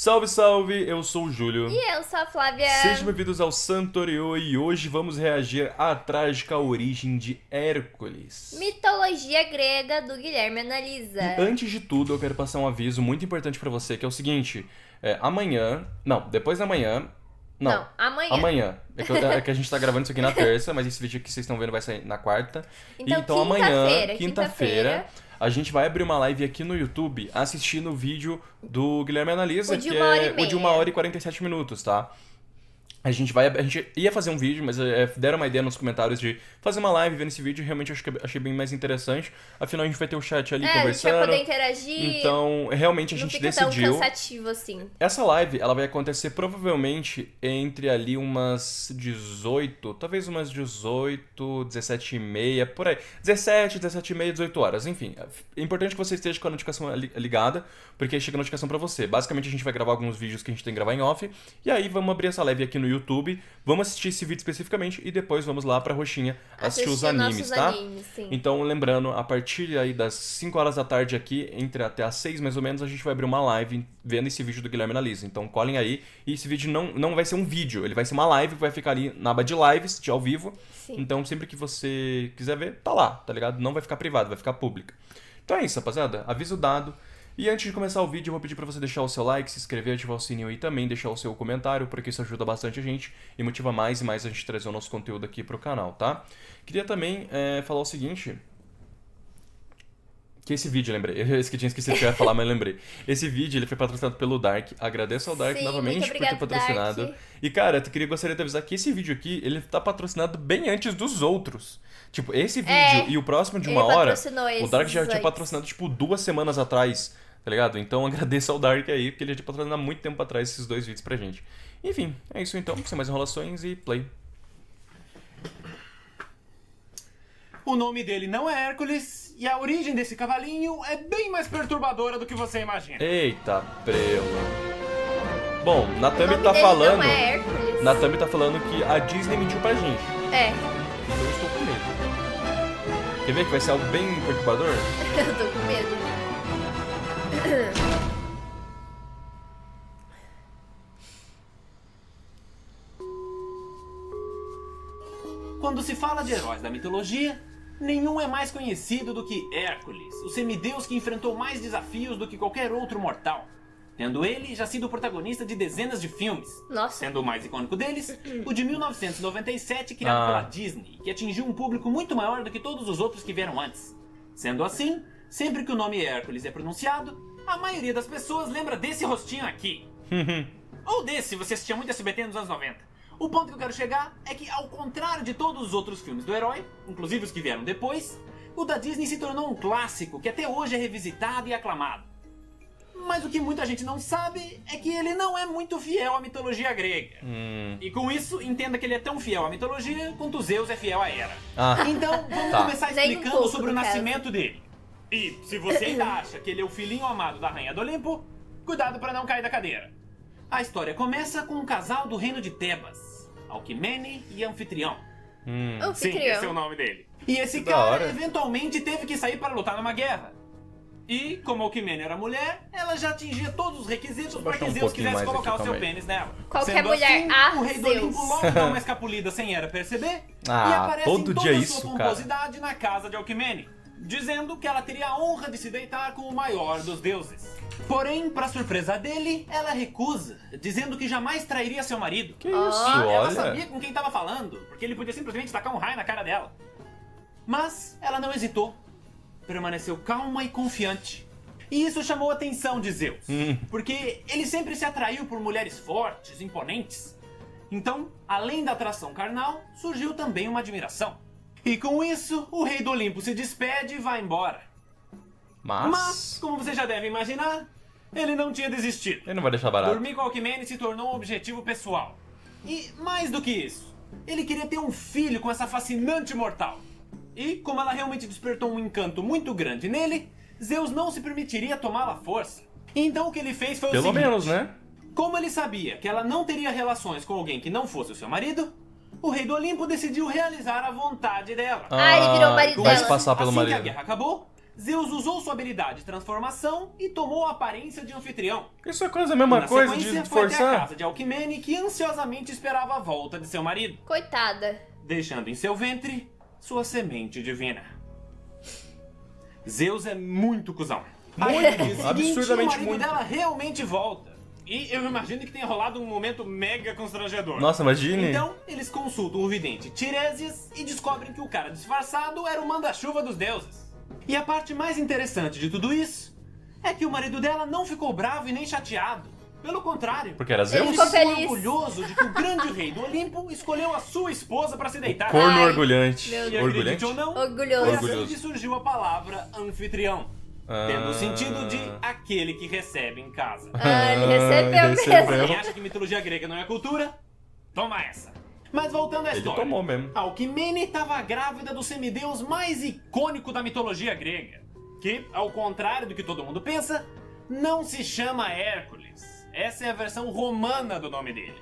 Salve, salve! Eu sou o Júlio. E eu sou a Flávia. Sejam bem-vindos ao Santorio e hoje vamos reagir à trágica origem de Hércules. Mitologia grega do Guilherme Analisa. E antes de tudo, eu quero passar um aviso muito importante pra você, que é o seguinte: amanhã. Não, depois da manhã. Não, amanhã. Amanhã. É que a gente tá gravando isso aqui na terça, mas esse vídeo que vocês estão vendo vai sair na quarta. Então, amanhã, quinta-feira, a gente vai abrir uma live aqui no YouTube assistindo o vídeo do Guilherme Analisa, que é o de 1h e 47 minutos, tá? A gente ia fazer um vídeo, mas deram uma ideia nos comentários de fazer uma live vendo esse vídeo e realmente achei bem mais interessante. Afinal, a gente vai ter o chat ali conversando. A gente vai poder interagir. Então, realmente a gente decidiu. Não fica tão cansativo assim. Essa live, ela vai acontecer provavelmente entre ali umas 18, talvez umas 18, 17 e meia, por aí. 17, 17 e meia, 18 horas, enfim. É importante que você esteja com a notificação ligada, porque aí chega a notificação pra você. Basicamente, a gente vai gravar alguns vídeos que a gente tem que gravar em off, e aí vamos abrir essa live aqui no YouTube, vamos assistir esse vídeo especificamente e depois vamos lá pra Roxinha assistir os animes, tá? Animes, sim. Então, lembrando, a partir aí das 5 horas da tarde aqui, entre até as 6 mais ou menos, a gente vai abrir uma live vendo esse vídeo do Guilherme Analisa. Então, colhem aí. E esse vídeo não vai ser um vídeo, ele vai ser uma live que vai ficar ali na aba de lives, de ao vivo. Sim. Então, sempre que você quiser ver, tá lá, tá ligado? Não vai ficar privado, vai ficar pública. Então é isso, rapaziada. Aviso dado. E antes de começar o vídeo, eu vou pedir pra você deixar o seu like, se inscrever, ativar o sininho e também deixar o seu comentário, porque isso ajuda bastante a gente e motiva mais e mais a gente trazer o nosso conteúdo aqui pro canal, tá? Queria também falar o seguinte... Que esse vídeo, lembrei. Eu tinha esquecido que eu ia falar, mas lembrei. Esse vídeo, ele foi patrocinado pelo Dark. Agradeço ao Dark novamente por ter patrocinado. Dark. E, cara, eu gostaria de avisar que esse vídeo aqui, ele tá patrocinado bem antes dos outros. Tipo, esse vídeo e o próximo de uma hora, o Dark já tinha patrocinado, tipo, 2 semanas atrás, tá ligado? Então, agradeço ao Dark aí, porque ele já tinha patrocinado há muito tempo atrás esses 2 vídeos pra gente. Enfim, é isso então. Sem mais enrolações e play. O nome dele não é Hércules e a origem desse cavalinho é bem mais perturbadora do que você imagina. Eita, prela. Bom, na thumb nome tá dele falando. não é Hércules. Na thumb tá falando que a Disney mentiu pra gente. É. Então eu estou com medo. Quer ver que vai ser algo bem perturbador? Eu tô com medo. Quando se fala de heróis da mitologia, nenhum é mais conhecido do que Hércules, o semideus que enfrentou mais desafios do que qualquer outro mortal, tendo ele já sido o protagonista de dezenas de filmes. Nossa. Sendo o mais icônico deles, o de 1997, criado pela Disney, que atingiu um público muito maior do que todos os outros que vieram antes. Sendo assim, sempre que o nome Hércules é pronunciado, a maioria das pessoas lembra desse rostinho aqui. Ou desse, se você assistia muito SBT nos anos 90. O ponto que eu quero chegar é que, ao contrário de todos os outros filmes do herói, inclusive os que vieram depois, o da Disney se tornou um clássico que até hoje é revisitado e aclamado. Mas o que muita gente não sabe é que ele não é muito fiel à mitologia grega. E com isso, entenda que ele é tão fiel à mitologia quanto Zeus é fiel à Hera. Então, vamos começar Nem um explicando pouco, sobre o no caso. nascimento dele. E, se você ainda acha que ele é o filhinho amado da Rainha do Olimpo, cuidado para não cair da cadeira. A história começa com um casal do reino de Tebas, Alquimene e Anfitrião. Sim, esse é o nome dele. E esse cara eventualmente teve que sair para lutar numa guerra. E, como Alquimene era mulher, ela já atingia todos os requisitos para que Zeus quisesse colocar o seu pênis nela. Qualquer Sendo mulher, assim, o rei do Zeus. Olimpo logo dá uma escapulida sem Hera perceber e aparece todo em dia toda isso, sua cara. pomposidade na casa de Alquimene, dizendo que ela teria a honra de se deitar com o maior dos deuses. Porém, para surpresa dele, ela recusa, dizendo que jamais trairia seu marido. Que isso, Ela olha. sabia com quem estava falando, porque ele podia simplesmente tacar um raio na cara dela. Mas ela não hesitou. Permaneceu calma e confiante. E isso chamou a atenção de Zeus, porque ele sempre se atraiu por mulheres fortes, imponentes. Então, além da atração carnal, surgiu também uma admiração. E com isso, o rei do Olimpo se despede e vai embora. Mas, como você já deve imaginar, ele não tinha desistido. Ele não vai deixar barato. Dormir com Alquimene se tornou um objetivo pessoal. E, mais do que isso, ele queria ter um filho com essa fascinante mortal. E, como ela realmente despertou um encanto muito grande nele, Zeus não se permitiria tomá-la à força. Então o que ele fez foi o seguinte. Pelo menos, né? Como ele sabia que ela não teria relações com alguém que não fosse o seu marido, o rei do Olimpo decidiu realizar a vontade dela. Ele virou o marido vai dela. se passar pelo assim marido. que a guerra acabou, Zeus usou sua habilidade de transformação e tomou a aparência de anfitrião. Isso é quase a mesma Na coisa sequência, de foi até a forçar. casa de Alcmene, que ansiosamente esperava a volta de seu marido, Coitada. deixando em seu ventre sua semente divina. Zeus é muito cuzão. Aí, no dia seguinte, absurdamente o marido muito. dela realmente volta. E eu imagino que tenha rolado um momento mega constrangedor. Nossa, imagine. Então, eles consultam o vidente Tiresias e descobrem que o cara disfarçado era o manda-chuva dos deuses. E a parte mais interessante de tudo isso é que o marido dela não ficou bravo e nem chateado. Pelo contrário, Porque era Ele Zeus? ficou ficou feliz. orgulhoso de que o grande rei do Olimpo escolheu a sua esposa para se deitar. Corno Ai, orgulhante. meu E Deus. acredite Orgulhante? ou não, Orgulhoso. foi Orgulhoso. assim que surgiu a palavra anfitrião. Tendo o sentido de aquele que recebe em casa. Ah, ele recebeu recebeu. Quem acha que mitologia grega não é cultura? Toma essa. Mas voltando à Ele história. tomou mesmo. Alcmene estava grávida do semideus mais icônico da mitologia grega. Que, ao contrário do que todo mundo pensa, não se chama Hércules. Essa é a versão romana do nome dele.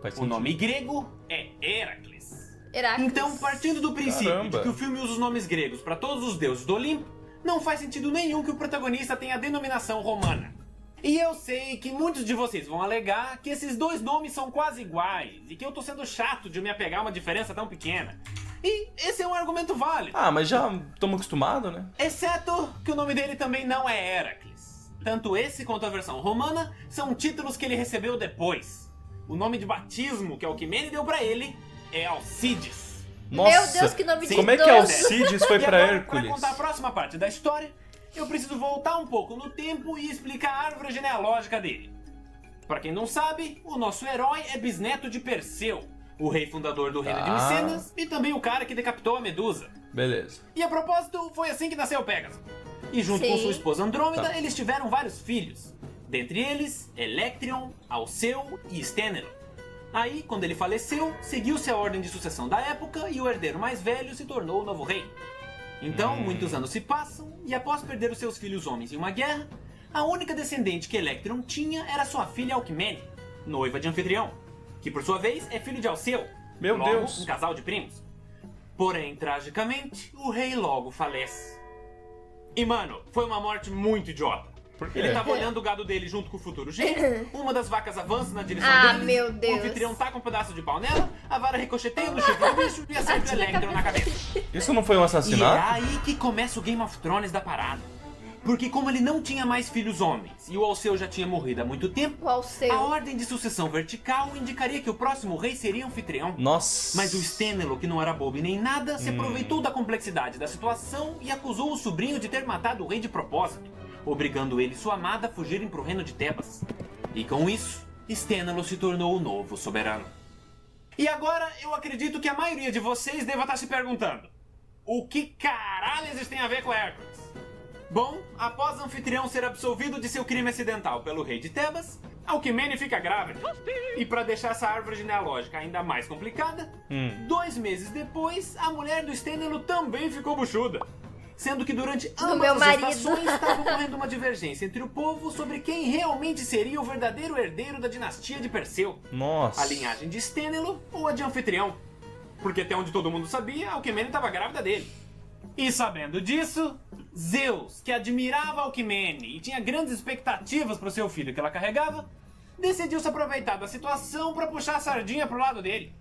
Faz O sentido. nome grego é Heracles. Heracles. Então, partindo do princípio Caramba. de que o filme usa os nomes gregos para todos os deuses do Olimpo, não faz sentido nenhum que o protagonista tenha a denominação romana. E eu sei que muitos de vocês vão alegar que esses dois nomes são quase iguais e que eu tô sendo chato de me apegar a uma diferença tão pequena. E esse é um argumento válido. Ah, mas já estamos acostumados, né? Exceto que o nome dele também não é Heracles. Tanto esse quanto a versão romana são títulos que ele recebeu depois. O nome de batismo que Alcmene deu pra ele é Alcides. Nossa. Meu Deus, que nome de Como é que doido. Alcides foi E pra agora, Hércules? Pra contar a próxima parte da história, eu preciso voltar um pouco no tempo e explicar a árvore genealógica dele. Pra quem não sabe, o nosso herói é bisneto de Perseu, o rei fundador do reino de Tá. Micenas e também o cara que decapitou a Medusa. Beleza. E a propósito, foi assim que nasceu Pégaso. E junto Sim. com sua esposa Andrômeda, Tá. eles tiveram vários filhos. Dentre eles, Electrion, Alceu e Stênelo. Aí, quando ele faleceu, seguiu-se a ordem de sucessão da época e o herdeiro mais velho se tornou o novo rei. Então, muitos anos se passam e após perder os seus filhos homens em uma guerra, a única descendente que Electrion tinha era sua filha Alcmene, noiva de Anfitrião, que por sua vez é filho de Alceu. Meu logo, Deus. um casal de primos. Porém, tragicamente, o rei logo falece. E mano, foi uma morte muito idiota. Por quê? Ele tava olhando o gado dele junto com o futuro genro, uma das vacas avança na direção Ah, deles, meu o Deus. anfitrião taca um pedaço de pau nela, a vara ricocheteia no chifre do bicho e acerta o Electron na cabeça. Isso não foi um E é assassinato? aí que começa o Game of Thrones da parada. Porque como ele não tinha mais filhos homens e o Alceu já tinha morrido há muito tempo, O Alceu. a ordem de sucessão vertical indicaria que o próximo rei seria anfitrião. Nossa. Mas o Stênelo, que não era bobo e nem nada, se aproveitou da complexidade da situação e acusou o sobrinho de ter matado o rei de propósito, obrigando ele e sua amada a fugirem para o reino de Tebas. E com isso, Stênelo se tornou o novo soberano. E agora, eu acredito que a maioria de vocês deva estar se perguntando: o que caralho isso tem a ver com Hércules? Bom, após Anfitrião ser absolvido de seu crime acidental pelo rei de Tebas, Alcmene fica grávida. E para deixar essa árvore genealógica ainda mais complicada, 2 meses depois, a mulher do Stênelo também ficou buchuda. Sendo que durante ambas meu as marido. gestações estava ocorrendo uma divergência entre o povo sobre quem realmente seria o verdadeiro herdeiro da dinastia de Perseu. Nossa. A linhagem de Stênelo ou a de Anfitrião. Porque até onde todo mundo sabia, Alcmene estava grávida dele. E sabendo disso, Zeus, que admirava Alcmene e tinha grandes expectativas para o seu filho que ela carregava, decidiu se aproveitar da situação para puxar a sardinha pro lado dele.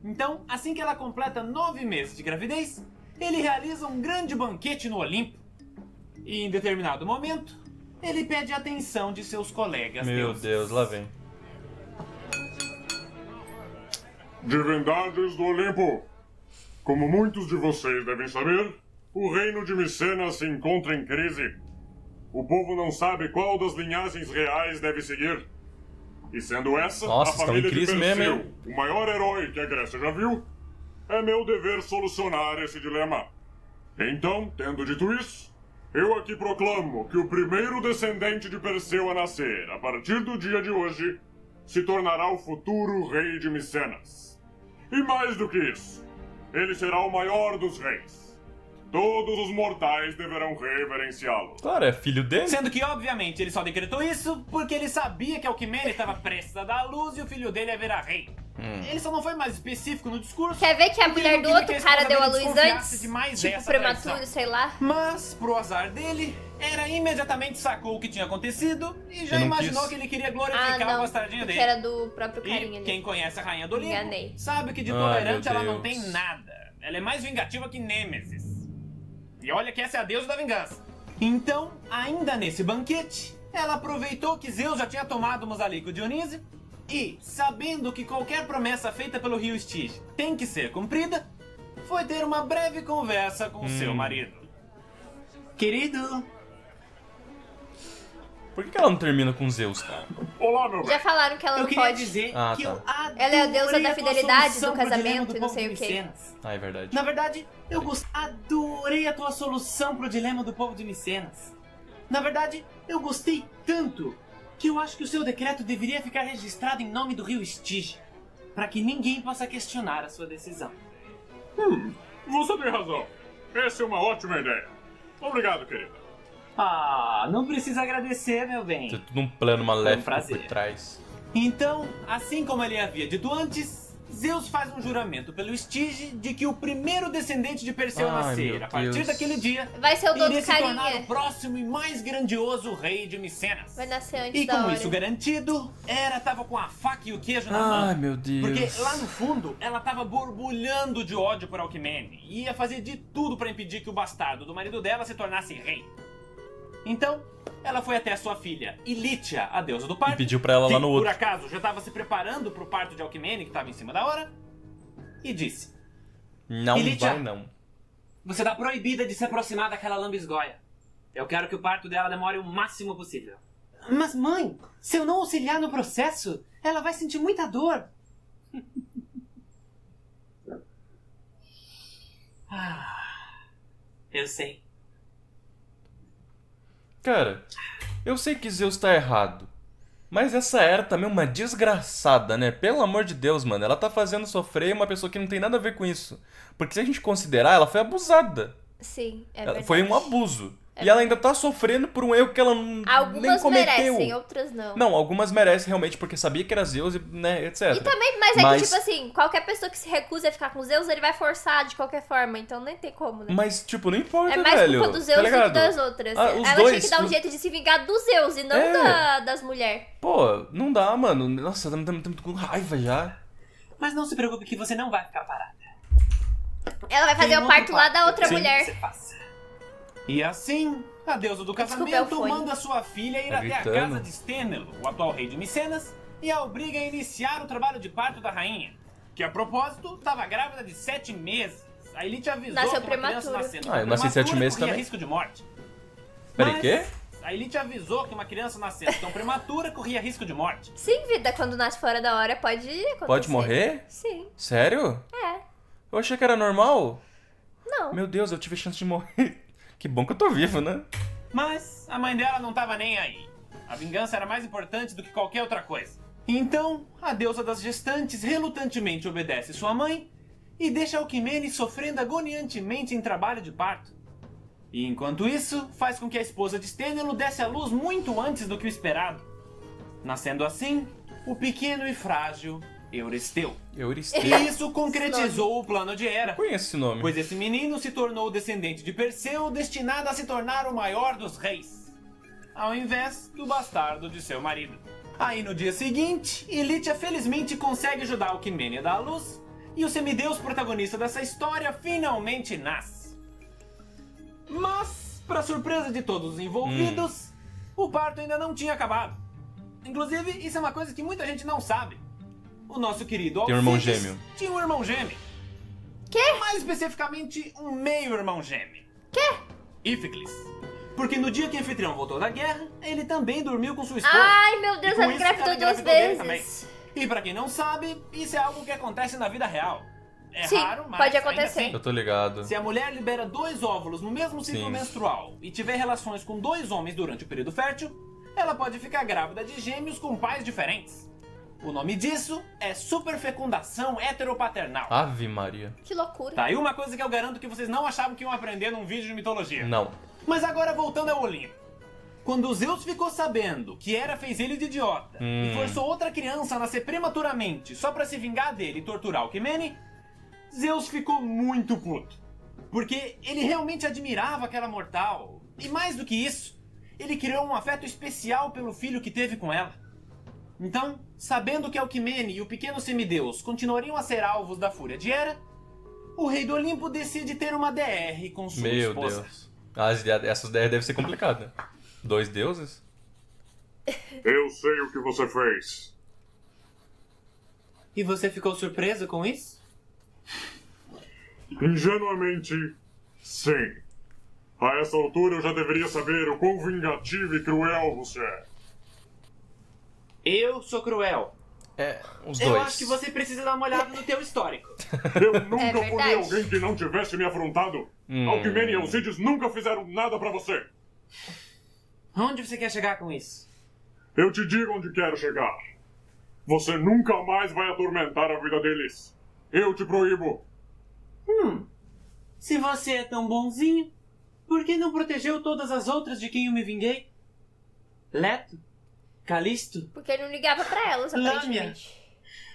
Então, assim que ela completa 9 meses de gravidez, ele realiza um grande banquete no Olimpo. E em determinado momento, ele pede a atenção de seus colegas Meu deuses. Deus, lá vem. Divindades do Olimpo! Como muitos de vocês devem saber, o reino de Micenas se encontra em crise. O povo não sabe qual das linhagens reais deve seguir. E sendo essa, Nossa, a estão família em crise de Perseu, mesmo, hein? o maior herói que a Grécia já viu, é meu dever solucionar esse dilema. Então, tendo dito isso, eu aqui proclamo que o primeiro descendente de Perseu a nascer, a partir do dia de hoje, se tornará o futuro rei de Micenas. E mais do que isso, ele será o maior dos reis. Todos os mortais deverão reverenciá-lo. Claro, é filho dele. Sendo que, obviamente, ele só decretou isso porque ele sabia que Alcmene estava prestes a dar à luz e o filho dele ia virar rei. Ele só não foi mais específico no discurso. Quer ver que a porque mulher ele do não queria que outro a cara esposa deu a dele luz desconfiasse antes? demais Tipo, dessa prematuro, traição. sei lá. Mas, pro azar dele, Hera imediatamente sacou o que tinha acontecido e já Eu não imaginou quis. que ele queria Ah, glorificar a não. bastardinha Porque dele. era do próprio carinha E ali. quem conhece a Rainha do Olimpo Enganei. sabe que de Ai, tolerante meu ela não Deus. tem nada. Ela é mais vingativa que Nêmesis. E olha que essa é a deusa da vingança. Então, ainda nesse banquete, ela aproveitou que Zeus já tinha tomado umas ali com o Dionísio e, sabendo que qualquer promessa feita pelo rio Estige tem que ser cumprida, foi ter uma breve conversa com seu marido. Querido, Por que ela não termina com Zeus, cara? Olá, meu Já bem. falaram que ela eu não queria pode. dizer Ah, que tá. eu adorei Ela é a deusa da tua fidelidade, solução do pro dilema casamento do e não povo sei de o quê. Micenas. Ah, é verdade. Na verdade, eu adorei a tua solução pro dilema do povo de Micenas. Na verdade, eu gostei tanto que eu acho que o seu decreto deveria ficar registrado em nome do rio Estige, para que ninguém possa questionar a sua decisão. Você tem razão. Essa é uma ótima ideia. Obrigado, querida. Ah, não precisa agradecer, meu bem. Tem tudo um plano maléfico prazer. por trás. Então, assim como ele havia dito antes, Zeus faz um juramento pelo Estige de que o primeiro descendente de Perseu a Ai, nascer, meu a partir Deus. daquele dia, Vai ser o do iria outro se tornar carinha. o próximo e mais grandioso rei de Micenas. Vai nascer antes E da com hora. isso garantido, Hera tava com a faca e o queijo na mão. Ai, meu Deus. Porque lá no fundo, ela tava borbulhando de ódio por Alquimene e ia fazer de tudo pra impedir que o bastardo do marido dela se tornasse rei. Então, ela foi até a sua filha, Ilítia, a deusa do parto. E pediu pra ela que, lá no por outro. acaso, já tava se preparando pro parto de Alquimene, que tava em cima da hora, e disse: Não Ilítia. vai, não. Você tá proibida de se aproximar daquela lambisgoia. Eu quero que o parto dela demore o máximo possível. Mas, mãe, se eu não auxiliar no processo, ela vai sentir muita dor. Eu sei. Cara, eu sei que Zeus tá errado. Mas essa Hera também é uma desgraçada, né? Pelo amor de Deus, mano. Ela tá fazendo sofrer uma pessoa que não tem nada a ver com isso. Porque se a gente considerar, ela foi abusada. Sim, é Ela verdade. foi um abuso. E ela ainda tá sofrendo por um erro que ela nem Algumas cometeu. merecem, outras não. Não, algumas merecem realmente porque sabia que era Zeus e, né, etc. E também, mas é Mas- que, tipo assim, qualquer pessoa que se recusa a ficar com Zeus, ele vai forçar de qualquer forma, então nem tem como, né? Mas, tipo, não importa, É mais velho. culpa do Zeus tá do que ligado? das outras. Ah, os Ela dois, tinha que dar um os- jeito de se vingar do Zeus e não É. das mulheres. Pô, não dá, mano. Nossa, tá me com raiva já. Mas não se preocupe que você não vai ficar parada. Ela vai fazer Tem o outro parto lá da outra Sim. mulher. Você faça. E assim, a deusa do Desculpa, casamento é o fone. manda sua filha ir Tá até a gritando. casa de Stênelo, o atual rei de Micenas, e a obriga a iniciar o trabalho de parto da rainha, que a propósito estava grávida de 7 meses. A Elite avisou Nasceu que uma criança prematuro. nascendo Ah, eu nasci em 7 prematura meses corria também. risco de morte. Peraí, Mas quê? A Elite avisou que uma criança nascendo tão prematura corria risco de morte. Sim, vida, quando nasce fora da hora pode acontecer. Pode morrer? Sim, Sério? é. Eu achei que era normal. Não. Meu Deus, eu tive chance de morrer. Que bom que eu tô vivo, né? Mas a mãe dela não tava nem aí. A vingança era mais importante do que qualquer outra coisa. Então, a deusa das gestantes relutantemente obedece sua mãe e deixa Alquimene sofrendo agoniantemente em trabalho de parto. E enquanto isso, faz com que a esposa de Stênelo desse à luz muito antes do que o esperado. Nascendo assim, o pequeno e frágil Euristeu. Euristeu. E isso concretizou o plano de Hera. Conheço esse nome. Pois esse menino se tornou descendente de Perseu, destinado a se tornar o maior dos reis, ao invés do bastardo de seu marido. Aí no dia seguinte, Ilítia felizmente consegue ajudar Alquimene a dar à luz, e o semideus protagonista dessa história finalmente nasce. Mas, para surpresa de todos os envolvidos, o parto ainda não tinha acabado. Inclusive, isso é uma coisa que muita gente não sabe. O nosso querido Tem um irmão Alcides gêmeo. tinha um irmão gêmeo. Quê? Mais especificamente, um meio-irmão gêmeo. Quê? Íficles. Porque no dia que o anfitrião voltou da guerra, ele também dormiu com sua esposa. Ai, meu Deus, E com ela isso, engravidou ela duas engravidou dele vezes. E pra quem não sabe, isso é algo que acontece na vida real. É Sim, raro, mas pode ainda acontecer. assim, Eu tô ligado. se a mulher libera 2 óvulos no mesmo ciclo Sim. menstrual e tiver relações com 2 homens durante o período fértil, ela pode ficar grávida de gêmeos com pais diferentes. O nome disso é superfecundação heteropaternal. Ave Maria. Que loucura. Tá aí uma coisa que eu garanto que vocês não achavam que iam aprender num vídeo de mitologia. Não. Mas agora voltando ao Olimpo. Quando Zeus ficou sabendo que Hera fez ele de idiota e forçou outra criança a nascer prematuramente só pra se vingar dele e torturar Alcmene, Zeus ficou muito puto. Porque ele realmente admirava aquela mortal. E mais do que isso, ele criou um afeto especial pelo filho que teve com ela. Então, sabendo que Alcmene e o pequeno semideus continuariam a ser alvos da fúria de Hera, o rei do Olimpo decide ter uma DR com sua Meu esposa. Deus. Essas ideias devem ser complicadas. 2 deuses? Eu sei o que você fez. E você ficou surpreso com isso? Ingenuamente, sim. A essa altura eu já deveria saber o quão vingativo e cruel você é. Eu sou cruel. Os Eu dois. acho que você precisa dar uma olhada no teu histórico. Eu nunca É puni verdade. alguém que não tivesse me afrontado. Alcmene e Alcides nunca fizeram nada pra você. Onde você quer chegar com isso? Eu te digo onde quero chegar. Você nunca mais vai atormentar a vida deles. Eu te proíbo. Se você é tão bonzinho, por que não protegeu todas as outras de quem eu me vinguei? Leto? Calisto? Porque ele não ligava pra elas, Lâmia. aparentemente.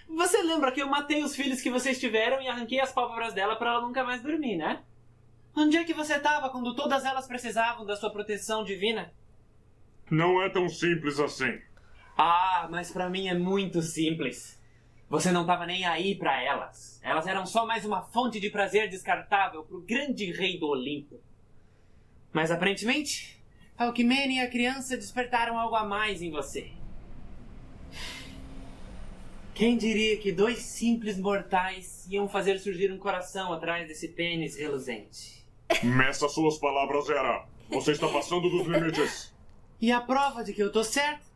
Você lembra que eu matei os filhos que vocês tiveram e arranquei as pálpebras dela pra ela nunca mais dormir, né? Onde é que você tava quando todas elas precisavam da sua proteção divina? Não é tão simples assim. Ah, mas pra mim é muito simples. Você não tava nem aí pra elas. Elas eram só mais uma fonte de prazer descartável pro grande rei do Olimpo. Mas aparentemente, Alcmene e a criança despertaram algo a mais em você. Quem diria que 2 simples mortais iam fazer surgir um coração atrás desse pênis reluzente? Meça suas palavras, Hera. Você está passando dos limites. E a prova de que eu tô certo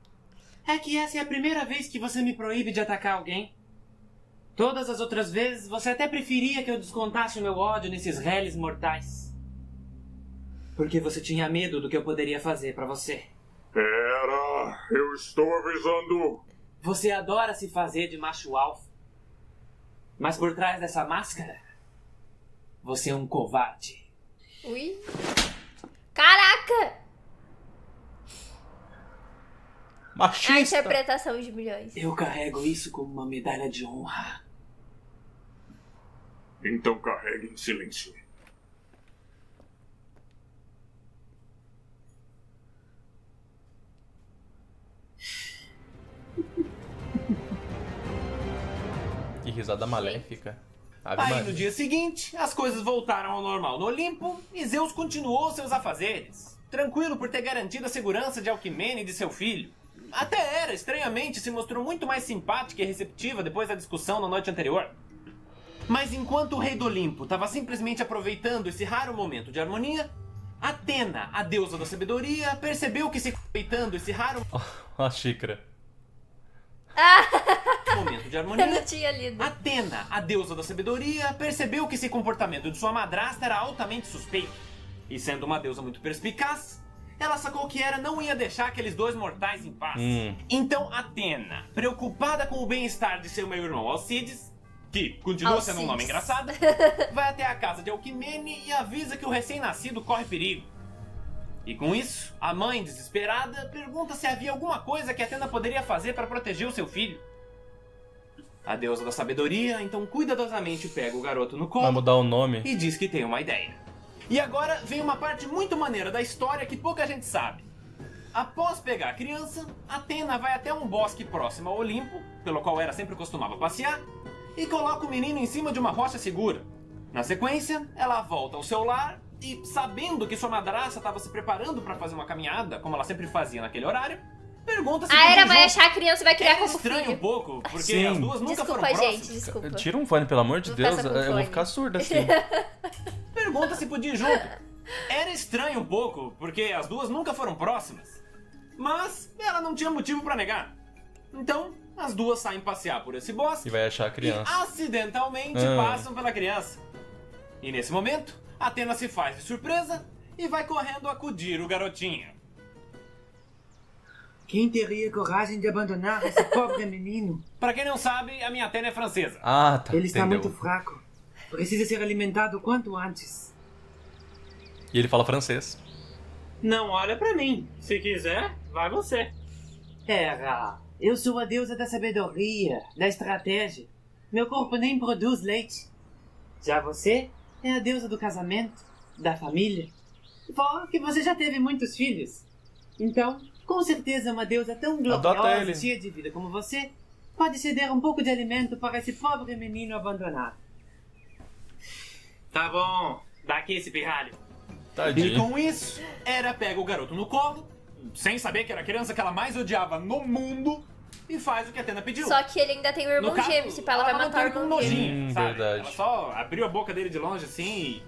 é que essa é a primeira vez que você me proíbe de atacar alguém. Todas as outras vezes, você até preferia que eu descontasse o meu ódio nesses réis mortais. Porque você tinha medo do que eu poderia fazer pra você. Hera, eu estou avisando. Você adora se fazer de macho alfa. Mas por trás dessa máscara, você é um covarde. Ui. Caraca! A Machista! interpretação de milhões. Eu carrego isso como uma medalha de honra. Então carregue em silêncio. Que risada maléfica. Ave Aí Maria. no dia seguinte, as coisas voltaram ao normal no Olimpo e Zeus continuou seus afazeres, tranquilo por ter garantido a segurança de Alcmene e de seu filho. Até Hera, estranhamente, se mostrou muito mais simpática e receptiva depois da discussão na noite anterior. Mas enquanto o rei do Olimpo estava simplesmente aproveitando esse raro momento de harmonia, Atena, a deusa da sabedoria, percebeu que se aproveitando esse raro A xícara. momento de Eu harmonia, não tinha lido. Atena, a deusa da sabedoria, percebeu que esse comportamento de sua madrasta era altamente suspeito. E sendo uma deusa muito perspicaz, ela sacou que Hera não ia deixar aqueles 2 mortais em paz. Então Atena, preocupada com o bem-estar de seu meio-irmão Alcides, que continua sendo um nome engraçado, vai até a casa de Alcmene e avisa que o recém-nascido corre perigo. E com isso, a mãe, desesperada, pergunta se havia alguma coisa que Atena poderia fazer para proteger o seu filho. A deusa da sabedoria, então cuidadosamente pega o garoto no Vai colo mudar o nome. e diz que tem uma ideia. E agora vem uma parte muito maneira da história que pouca gente sabe. Após pegar a criança, Atena vai até um bosque próximo ao Olimpo, pelo qual Hera sempre costumava passear, e coloca o menino em cima de uma rocha segura. Na sequência, ela volta ao seu lar e, sabendo que sua madrasta estava se preparando para fazer uma caminhada, como ela sempre fazia naquele horário, pergunta se A podia Hera ir vai junto. achar a criança e vai criar É como estranho um filho. pouco, porque Sim. as duas nunca Desculpa, foram gente, próximas. desculpa. Tira um fone, pelo amor de Não Deus. faça com Eu vou fone. ficar surda assim. Pergunta se podia ir junto. Era estranho um pouco, porque as duas nunca foram próximas. Mas ela não tinha motivo pra negar. Então, as duas saem passear por esse bosque E vai achar a e criança. acidentalmente passam pela criança. E nesse momento, Atena se faz de surpresa e vai correndo acudir o garotinho. Quem teria coragem de abandonar esse pobre menino? Pra quem não sabe, a minha Atena é francesa. Ah, tá. Ele está entendeu. muito fraco. Precisa ser alimentado quanto antes. E ele fala francês. Não olha pra mim. Se quiser, vai você. Hera, eu sou a deusa da sabedoria, da estratégia. Meu corpo nem produz leite. Já você é a deusa do casamento, da família. Fora que você já teve muitos filhos. Então, com certeza uma deusa tão Adota gloriosa ele. e cheia de vida como você pode ceder um pouco de alimento para esse pobre menino abandonado. Tá bom. Dá aqui esse pirralho. E Tadinho. com isso, Hera pega o garoto no colo, sem saber que era a criança que ela mais odiava no mundo, e faz o que a Athena pediu. Só que ele ainda tem o irmão No caso, gêmeo, se pá, ela vai tava matar o mantendo irmão com gêmeo. nojinho, sabe? Verdade. Ela só abriu a boca dele de longe assim e...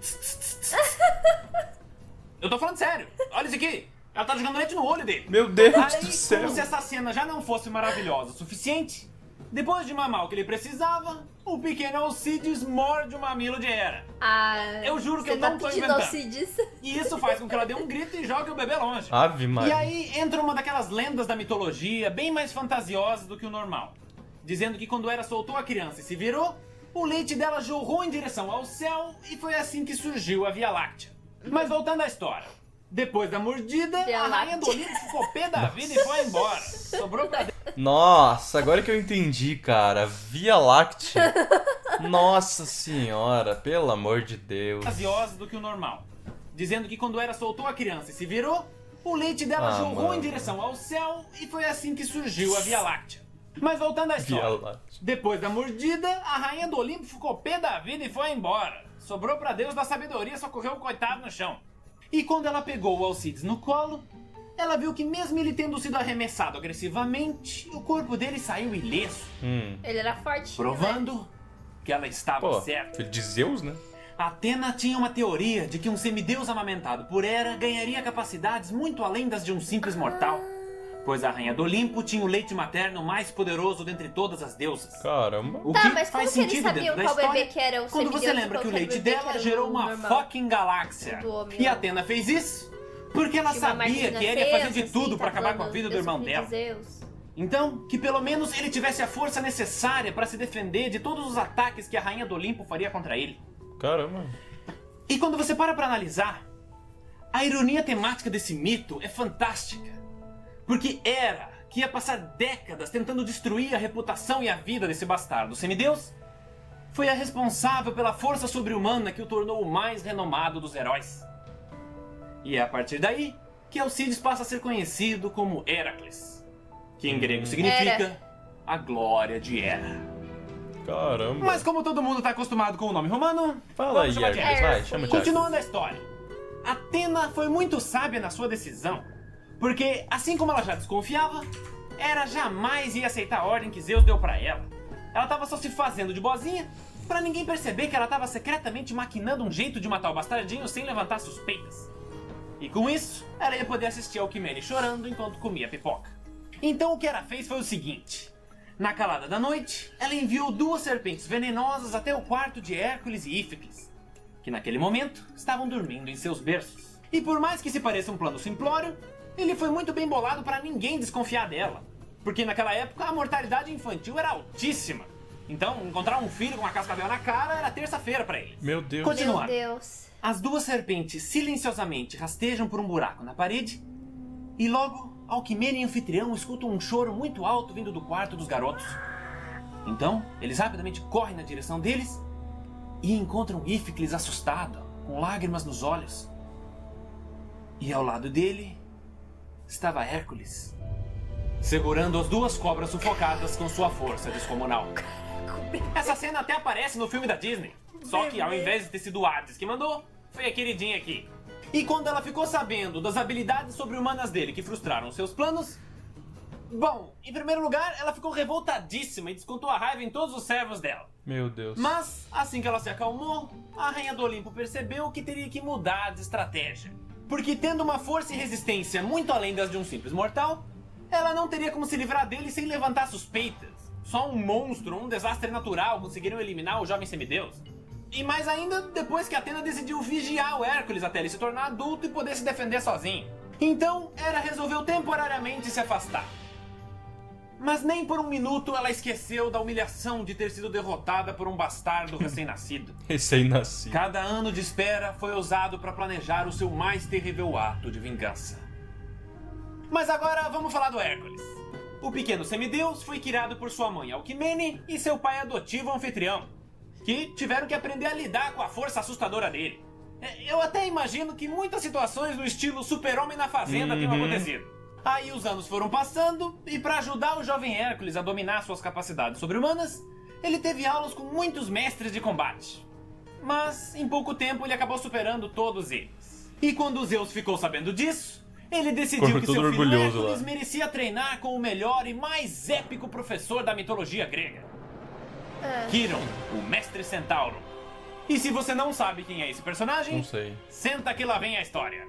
Eu tô falando sério. Olha isso aqui. Ela tá jogando leite no olho dele. Meu Deus Aí, do céu. como se essa cena já não fosse maravilhosa o suficiente, depois de mamar o que ele precisava, o pequeno Alcides morde o mamilo de Hera. Ah, Eu juro que você eu tá não tô pedindo inventando. Alcides. E isso faz com que ela dê um grito e jogue o bebê longe. Ave E Maria. aí entra uma daquelas lendas da mitologia bem mais fantasiosas do que o normal. Dizendo que quando Hera soltou a criança e se virou, o leite dela jorrou em direção ao céu e foi assim que surgiu a Via Láctea. Mas voltando à história. Depois da mordida, Via a rainha do Láctea. Olimpo ficou pé da vida e foi embora. Sobrou pra Nossa, agora que eu entendi, cara. Via Láctea. Nossa senhora, pelo amor de Deus. fantasiosas do que o normal. Dizendo que quando Hera soltou a criança e se virou, o leite dela jorrou mano. em direção ao céu e foi assim que surgiu a Via Láctea. Mas voltando à Via história. Láctea. Depois da mordida, a rainha do Olimpo ficou pé da vida e foi embora. Sobrou pra Deus da sabedoria socorrer o coitado no chão. E quando ela pegou o Alcides no colo, ela viu que mesmo ele tendo sido arremessado agressivamente, o corpo dele saiu ileso, Ele era forte. provando que ela estava Pô, certa. filho de Zeus, né? Athena tinha uma teoria de que um semideus amamentado por Hera ganharia capacidades muito além das de um simples mortal, pois a rainha do Olimpo tinha o leite materno mais poderoso dentre todas as deusas. Caramba. O Tá, que mas como faz que eles sentido sabiam dentro da qual bebê história que era o quando você semideus e lembra que o qual leite bebê que dela era o gerou uma normal? fucking galáxia. Do homem E lá. Athena fez isso porque ela Tinha uma sabia Martina que Hera ia fazer de Zeus, tudo assim, pra tá acabar com a falando, vida do Deus irmão filho dela. de Zeus. Então, que pelo menos ele tivesse a força necessária pra se defender de todos os ataques que a rainha do Olimpo faria contra ele. Caramba. E quando você para pra analisar, a ironia temática desse mito é fantástica. Porque Hera, que ia passar décadas tentando destruir a reputação e a vida desse bastardo semideus, foi a responsável pela força sobre-humana que o tornou o mais renomado dos heróis. E é a partir daí que Alcides passa a ser conhecido como Heracles, que em grego significa a glória de Hera. Caramba. Mas como todo mundo tá acostumado com o nome romano, Fala aí, vamos chamar de Hercules, Hercules. vai, chama de Hercules. Continuando a história. Athena foi muito sábia na sua decisão, porque assim como ela já desconfiava, Hera jamais ia aceitar a ordem que Zeus deu pra ela. Ela tava só se fazendo de boazinha, pra ninguém perceber que ela tava secretamente maquinando um jeito de matar o bastardinho sem levantar suspeitas. E com isso, ela ia poder assistir ao Alquimene chorando enquanto comia pipoca. Então o que Hera fez foi o seguinte. Na calada da noite, ela enviou 2 serpentes venenosas até o quarto de Hércules e Íficles, que naquele momento estavam dormindo em seus berços. E por mais que se pareça um plano simplório, ele foi muito bem bolado para ninguém desconfiar dela, porque naquela época a mortalidade infantil era altíssima. Então, encontrar um filho com uma cascavel na cara era terça-feira para eles. Meu Deus. Meu Continuando. Deus. As 2 serpentes silenciosamente rastejam por um buraco na parede e logo Alquimene e o anfitrião escutam um choro muito alto vindo do quarto dos garotos. Então, eles rapidamente correm na direção deles e encontram Íficles assustado, com lágrimas nos olhos. E ao lado dele estava Hércules, segurando as 2 cobras sufocadas com sua força descomunal. Essa cena até aparece no filme da Disney, só que ao invés de ter sido o Hades que mandou, foi a queridinha aqui. E quando ela ficou sabendo das habilidades sobre-humanas dele que frustraram seus planos... Bom, em primeiro lugar, ela ficou revoltadíssima e descontou a raiva em todos os servos dela. Meu Deus. Mas, assim que ela se acalmou, a Rainha do Olimpo percebeu que teria que mudar de estratégia. Porque tendo uma força e resistência muito além das de um simples mortal, ela não teria como se livrar dele sem levantar suspeitas. Só um monstro, um desastre natural conseguiriam eliminar o jovem semideus. E mais ainda, depois que Athena decidiu vigiar o Hércules até ele se tornar adulto e poder se defender sozinho. Então, Hera resolveu temporariamente se afastar. Mas nem por um minuto ela esqueceu da humilhação de ter sido derrotada por um bastardo recém-nascido. Recém-nascido. Cada ano de espera foi usado para planejar o seu mais terrível ato de vingança. Mas agora vamos falar do Hércules. O pequeno semideus foi criado por sua mãe Alquimene e seu pai adotivo Anfitrião, que tiveram que aprender a lidar com a força assustadora dele. Eu até imagino que muitas situações do estilo Super-Homem na Fazenda tenham acontecido. Aí os anos foram passando, e para ajudar o jovem Hércules a dominar suas capacidades sobre-humanas, ele teve aulas com muitos mestres de combate. Mas, em pouco tempo, ele acabou superando todos eles. E quando Zeus ficou sabendo disso, ele decidiu que seu filho orgulhoso Hércules lá. merecia treinar com o melhor e mais épico professor da mitologia grega. Quiron, o Mestre Centauro. E se você não sabe quem é esse personagem, Não sei. senta que lá vem a história.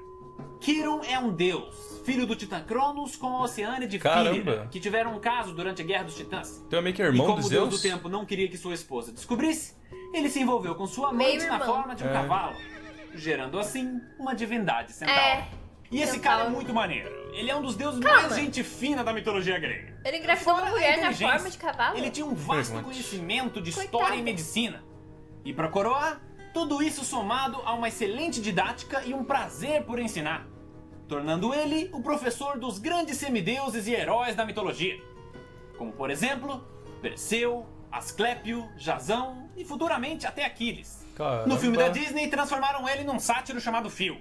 Quiron é um deus, filho do Titã Cronos com a Oceânia de Caramba. Fílida, que tiveram um caso durante a Guerra dos Titãs. Então é meio que E irmão como do o deus Zeus? do tempo não queria que sua esposa descobrisse, ele se envolveu com sua amante Meio na irmão. forma de um cavalo, gerando assim uma divindade centauro. E esse cara é centauro. muito maneiro. Ele é um dos deuses Calma. mais gente fina da mitologia grega. Ele engravidou uma Fora a mulher na inteligência, forma de cavalo? Ele tinha um vasto Pergunte. conhecimento de Coitado. história e medicina. E pra coroar, tudo isso somado a uma excelente didática e um prazer por ensinar, tornando ele o professor dos grandes semideuses e heróis da mitologia. Como, por exemplo, Perseu, Asclépio, Jasão e futuramente até Aquiles. Caramba. No filme da Disney, transformaram ele num sátiro chamado Phil.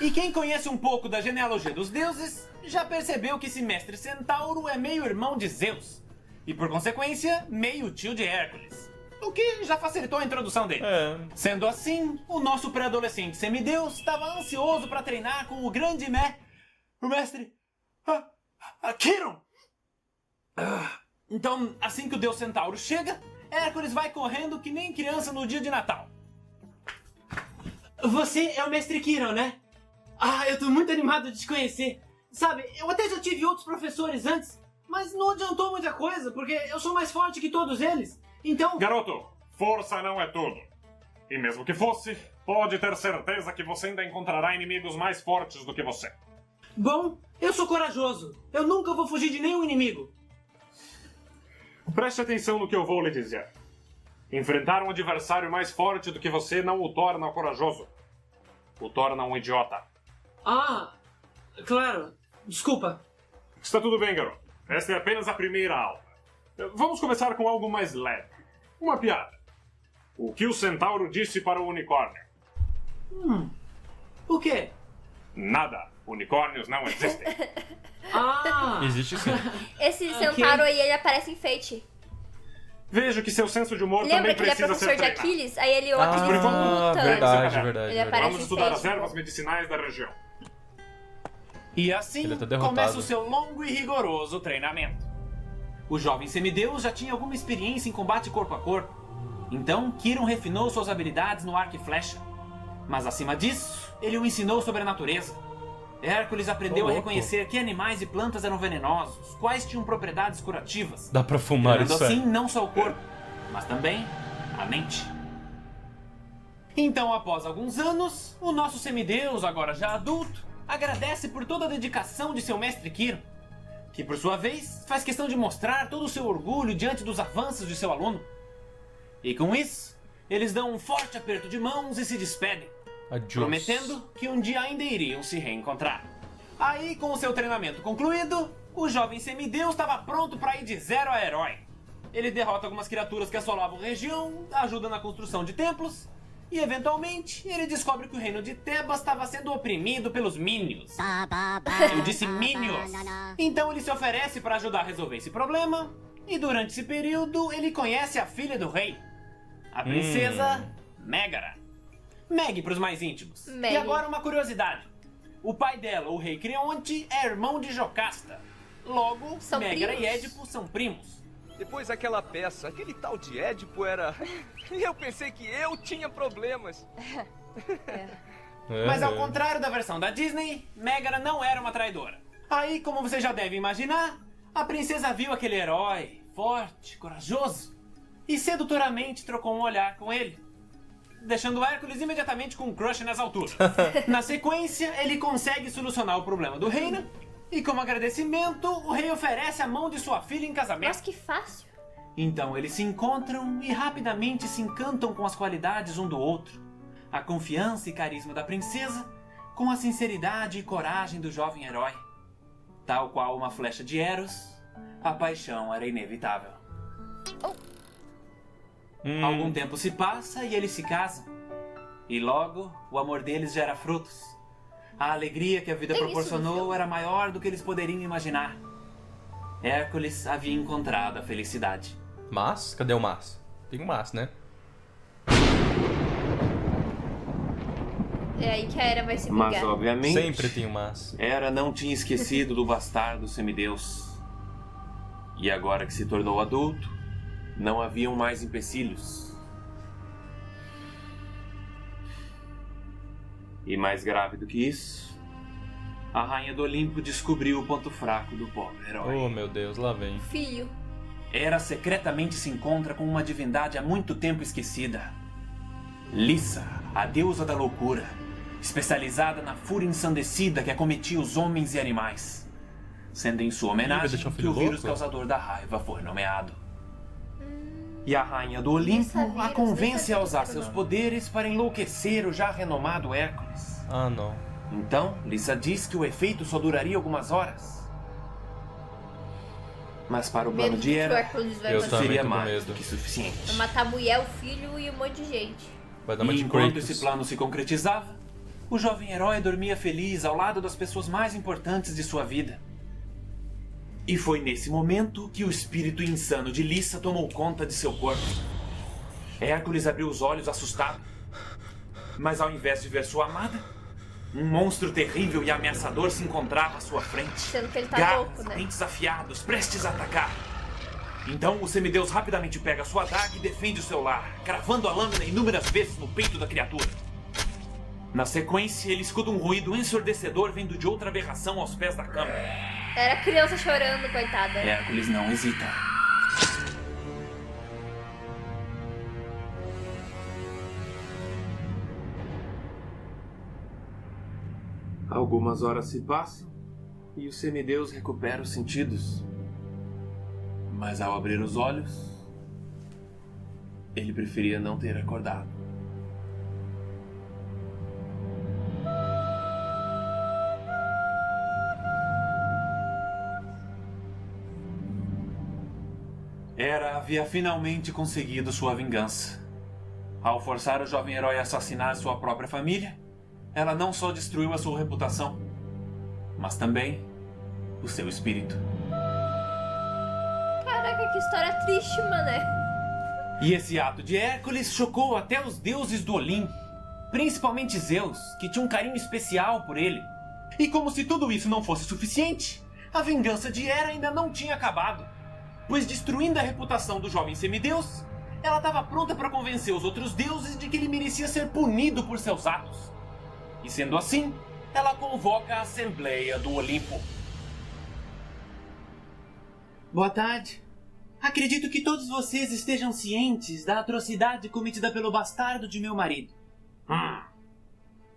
E quem conhece um pouco da genealogia dos deuses, já percebeu que esse mestre centauro é meio irmão de Zeus. E por consequência, meio tio de Hércules. O que já facilitou a introdução dele. É. Sendo assim, o nosso pré-adolescente semideus estava ansioso para treinar com o grande o mestre Quiron. Então, assim que o deus centauro chega, Hércules vai correndo que nem criança no dia de Natal. Você é o Mestre Quiron, né? Ah, eu tô muito animado de te conhecer. Sabe, eu até já tive outros professores antes, mas não adiantou muita coisa, porque eu sou mais forte que todos eles. Então... Garoto, força não é tudo. E mesmo que fosse, pode ter certeza que você ainda encontrará inimigos mais fortes do que você. Bom, eu sou corajoso. Eu nunca vou fugir de nenhum inimigo. Preste atenção no que eu vou lhe dizer. Enfrentar um adversário mais forte do que você não o torna corajoso. O torna um idiota. Ah, claro. Desculpa. Está tudo bem, garoto. Esta é apenas a primeira aula. Vamos começar com algo mais leve. Uma piada. O que o centauro disse para o unicórnio? O quê? Nada. Unicórnios não existem. Ah, Existe sim. Esse Ok. centauro aí, ele aparece em Fate. Vejo que seu senso de humor Lembra também que ele é precisa professor ser de treinado. Aquiles? Aí ele o Aquiles por favor. luta. Verdade, Ele verdade. aparece Vamos estudar as em Fate. ervas medicinais da região. E assim Ele tá derrotado. começa o seu longo e rigoroso treinamento. O jovem semideus já tinha alguma experiência em combate corpo a corpo. Então, Quiron refinou suas habilidades no arco e flecha. Mas acima disso, ele o ensinou sobre a natureza. Hércules aprendeu Ô, a louco. reconhecer que animais e plantas eram venenosos, quais tinham propriedades curativas. Dá pra fumar Treinando isso assim aí. não só o corpo, mas também a mente. Então, após alguns anos, o nosso semideus, agora já adulto, agradece por toda a dedicação de seu mestre Quiron, que por sua vez faz questão de mostrar todo o seu orgulho diante dos avanços de seu aluno. E com isso, eles dão um forte aperto de mãos e se despedem, Adiós. prometendo que um dia ainda iriam se reencontrar. Aí, com o seu treinamento concluído, o jovem semideus estava pronto para ir de 0 a herói. Ele derrota algumas criaturas que assolavam a região, ajuda na construção de templos, e eventualmente ele descobre que o reino de Tebas estava sendo oprimido pelos Minions. Eu disse Minions. Então ele se oferece para ajudar a resolver esse problema, e durante esse período ele conhece a filha do rei, a princesa Megara. Meg para os mais íntimos. Meg. E agora uma curiosidade. O pai dela, o rei Creonte, é irmão de Jocasta. Logo, São Megara e primos. Édipo são primos. Depois daquela peça, aquele tal de Édipo era... Eu pensei que eu tinha problemas. Mas ao É. contrário da versão da Disney, Megara não era uma traidora. Aí, como você já deve imaginar, a princesa viu aquele herói, forte, corajoso, e sedutoramente trocou um olhar com ele, deixando Hércules imediatamente com um crush nas alturas. Na sequência, ele consegue solucionar o problema do reino E como agradecimento, o rei oferece a mão de sua filha em casamento. Nossa, que fácil. Então eles se encontram e rapidamente se encantam com as qualidades um do outro. A confiança e carisma da princesa, com a sinceridade e coragem do jovem herói. Tal qual uma flecha de Eros, a paixão era inevitável. Algum tempo se passa e eles se casam. E logo, o amor deles gera frutos. A alegria que a vida Tem isso no proporcionou filme? era maior do que eles poderiam imaginar. Hércules havia encontrado a felicidade. Mas? Cadê o mas? Tem um mas, né? É aí que a Hera vai se vingar. Mas, obviamente, Sempre tem um mas. Hera não tinha esquecido do bastardo semideus. E agora que se tornou adulto, não haviam mais empecilhos. E mais grave do que isso, a rainha do Olimpo descobriu o ponto fraco do pobre herói. Oh, meu Deus, lá vem. Filho. Hera secretamente se encontra com uma divindade há muito tempo esquecida. Lyssa, a deusa da loucura, especializada na fúria ensandecida que acometia os homens e animais. Sendo em sua Vai homenagem deixar o que filho o vírus louco? causador da raiva foi nomeado. E a rainha do Lyssa Olimpo vírus, a convence Lyssa a usar vírus, seus não. poderes para enlouquecer o já renomado Hércules. Ah, não. Então, Lyssa diz que o efeito só duraria algumas horas. Mas para o Medo plano do de que o Hera, Hércules vai Eu fazer. também seria tô com mais medo. do que suficiente. Vai matar a mulher, o filho e um monte de gente. Vai dar uma E de enquanto Kratos. esse plano se concretizava, o jovem herói dormia feliz ao lado das pessoas mais importantes de sua vida. E foi nesse momento que o espírito insano de Lyssa tomou conta de seu corpo. Hércules abriu os olhos assustado. Mas ao invés de ver sua amada, um monstro terrível e ameaçador se encontrava à sua frente. Sendo que ele tá Garras, louco, né? dentes afiados, prestes a atacar. Então o semideus rapidamente pega sua adaga e defende o seu lar, cravando a lâmina inúmeras vezes no peito da criatura. Na sequência, ele escuta um ruído ensurdecedor vindo de outra aberração aos pés da cama. Era criança chorando, coitada. Hércules não hesita. Algumas horas se passam e o semideus recupera os sentidos. Mas ao abrir os olhos, ele preferia não ter acordado. Hera havia finalmente conseguido sua vingança. Ao forçar o jovem herói a assassinar sua própria família, ela não só destruiu a sua reputação, mas também o seu espírito. Caraca, que história triste, mané. E esse ato de Hércules chocou até os deuses do Olimpo, principalmente Zeus, que tinha um carinho especial por ele. E como se tudo isso não fosse suficiente, a vingança de Hera ainda não tinha acabado, pois destruindo a reputação do jovem semideus, ela estava pronta para convencer os outros deuses de que ele merecia ser punido por seus atos. E sendo assim, ela convoca a Assembleia do Olimpo. Boa tarde. Acredito que todos vocês estejam cientes da atrocidade cometida pelo bastardo de meu marido.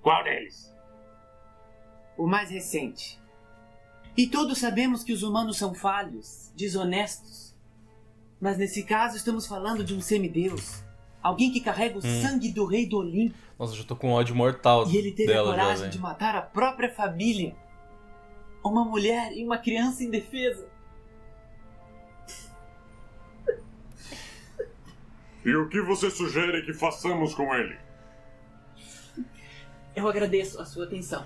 Qual deles? O mais recente. E todos sabemos que os humanos são falhos, desonestos. Mas nesse caso estamos falando de um semideus. Alguém que carrega o sangue do rei do Olimpo. Nossa, eu já tô com ódio mortal E ele teve a dela já, coragem velho. de matar a própria família. Uma mulher e uma criança indefesa. E o que você sugere que façamos com ele? Eu agradeço a sua atenção.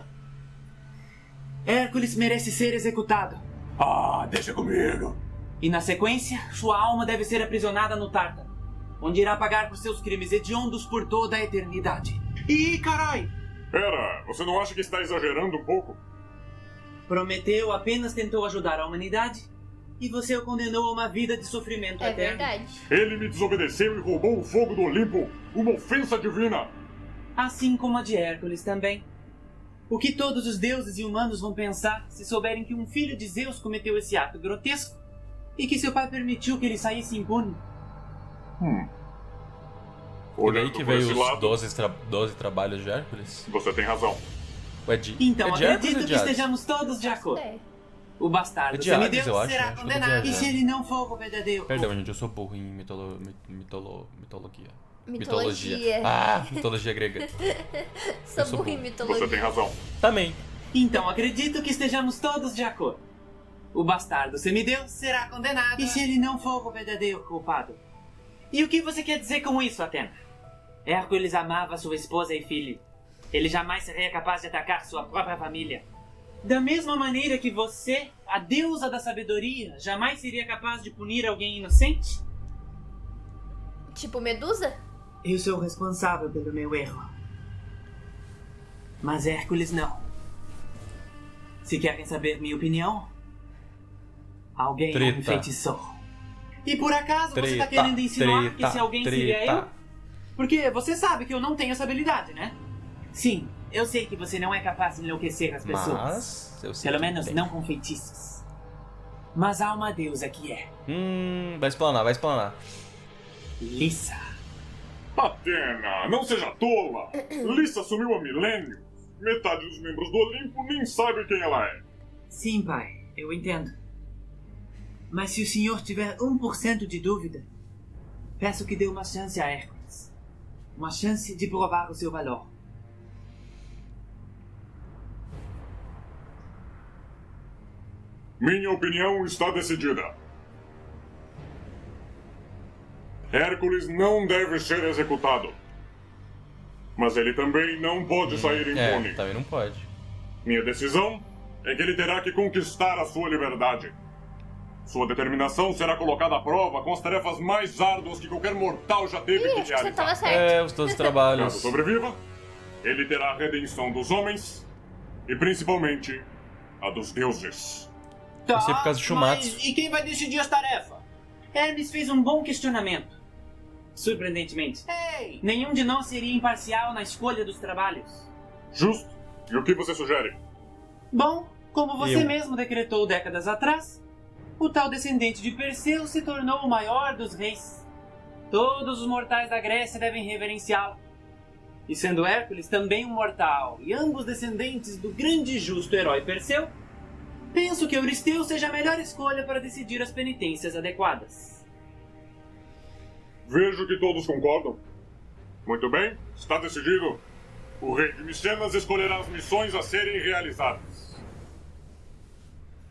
Hércules merece ser executado. Deixa comigo. E na sequência, sua alma deve ser aprisionada no Tártaro, onde irá pagar por seus crimes hediondos por toda a eternidade. Ih, carai! Hera, você não acha que está exagerando um pouco? Prometeu apenas tentou ajudar a humanidade e você o condenou a uma vida de sofrimento É eterno. verdade. Ele me desobedeceu e roubou o fogo do Olimpo, uma ofensa divina. Assim como a de Hércules também. O que todos os deuses e humanos vão pensar se souberem que um filho de Zeus cometeu esse ato grotesco e que seu pai permitiu que ele saísse impune? E daí que por veio esse os lado, 12 trabalhos de Hércules? Você tem razão. Ou é de, Então é de Hércules acredito ou que de Hades? estejamos todos de acordo. É. O bastardo É de Hades, semideus eu acho, será né? Acho que eu tô condenado. E viajando. se ele não for o verdadeiro Perdão, culpado? gente, eu sou burro em mitologia. Mitologia. Ah, mitologia grega. Sou sou burro em burro. mitologia. Você tem razão. Também. Então acredito que estejamos todos de acordo. O bastardo semideus será condenado. E se ele não for o verdadeiro culpado? E o que você quer dizer com isso, Atena? Hércules amava sua esposa e filho. Ele jamais seria capaz de atacar sua própria família. Da mesma maneira que você, a deusa da sabedoria, jamais seria capaz de punir alguém inocente? Tipo Medusa? Eu sou responsável pelo meu erro. Mas Hércules não. Se querem saber minha opinião, alguém o Treta. enfeitiçou. E por acaso você Treta, tá querendo insinuar que treta, esse alguém seria treta. eu? Porque você sabe que eu não tenho essa habilidade, né? Sim, eu sei que você não é capaz de enlouquecer as pessoas. Mas eu sei Pelo que menos tem. não com feitiços. Mas há uma deusa que é. Vai explanar. Lissa. Atena, não seja tola! Lissa sumiu há milênios. Metade dos membros do Olimpo nem sabe quem ela é. Sim, pai, eu entendo. Mas se o senhor tiver 1% de dúvida, peço que dê uma chance a Hércules. Uma chance de provar o seu valor. Minha opinião está decidida. Hércules não deve ser executado. Mas ele também não pode sair impune. Também não pode. Minha decisão é que ele terá que conquistar a sua liberdade. Sua determinação será colocada à prova com as tarefas mais árduas que qualquer mortal já teve que Ih, acho que você tava realizar. certo. Os 12 trabalhos. Caso sobreviva, ele terá a redenção dos homens e principalmente a dos deuses. Tá, Isso é por causa de Shumatsu. mas e quem vai decidir as tarefas? Hermes fez um bom questionamento. Surpreendentemente, Ei! nenhum de nós seria imparcial na escolha dos trabalhos. Justo? E o que você sugere? Bom, como você Eu. mesmo decretou décadas atrás, o tal descendente de Perseu se tornou o maior dos reis. Todos os mortais da Grécia devem reverenciá-lo. E sendo Hércules também um mortal, e ambos descendentes do grande e justo herói Perseu, penso que Euristeu seja a melhor escolha para decidir as penitências adequadas. Vejo que todos concordam. Muito bem, está decidido. O rei de Micenas escolherá as missões a serem realizadas.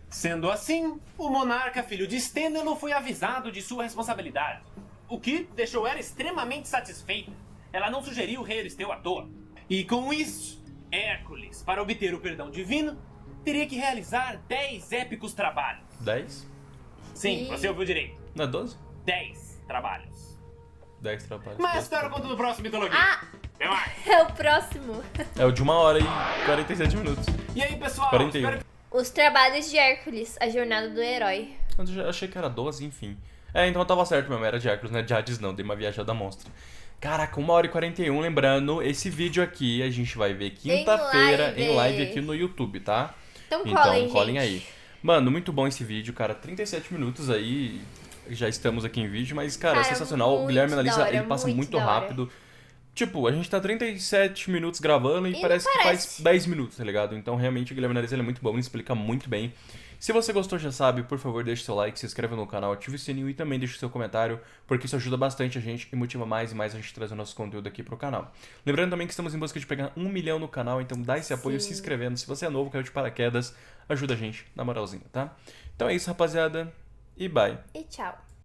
Sendo assim, o monarca filho de Stênelo foi avisado de sua responsabilidade. O que deixou ela extremamente satisfeita. Ela não sugeriu o rei Euristeu à toa. E com isso, Hércules, para obter o perdão divino, teria que realizar 10 épicos trabalhos. 10? Sim, Ih. você ouviu direito. Não é 12? 10 trabalhos. 10 trabalhos. Mas a história eu conto no próximo Mitologia. Ah, Até mais. é o próximo. É o de 1h e 47 minutos. E aí, pessoal? 41. Espero que Os trabalhos de Hércules, a jornada do herói. Eu já achei que era 12, enfim. Então eu tava certo mesmo, era de Hércules, não é de Hades não, dei uma viajada monstra. Caraca, 1h41, lembrando, esse vídeo aqui a gente vai ver quinta-feira em live aqui no YouTube, tá? Então Então, colhem, gente. aí. Mano, muito bom esse vídeo, cara. 37 minutos aí, já estamos aqui em vídeo, mas, cara, é Cara, sensacional. O muito Guilherme da analisa, hora, ele passa muito muito da hora. rápido. Tipo, a gente tá 37 minutos gravando e E parece não que faz parece. 10 minutos, tá ligado? Então, realmente, o Guilherme analisa, ele é muito bom, ele explica muito bem. Se você gostou, já sabe, por favor, deixe seu like, se inscreva no canal, ative o sininho e também deixe seu comentário, porque isso ajuda bastante a gente e motiva mais e mais a gente trazer o nosso conteúdo aqui pro canal. Lembrando também que estamos em busca de pegar 1 milhão no canal, então dá esse apoio Sim. se inscrevendo. Se você é novo, caiu de paraquedas, ajuda a gente, na moralzinha, tá? Então é isso, rapaziada, e bye. E tchau.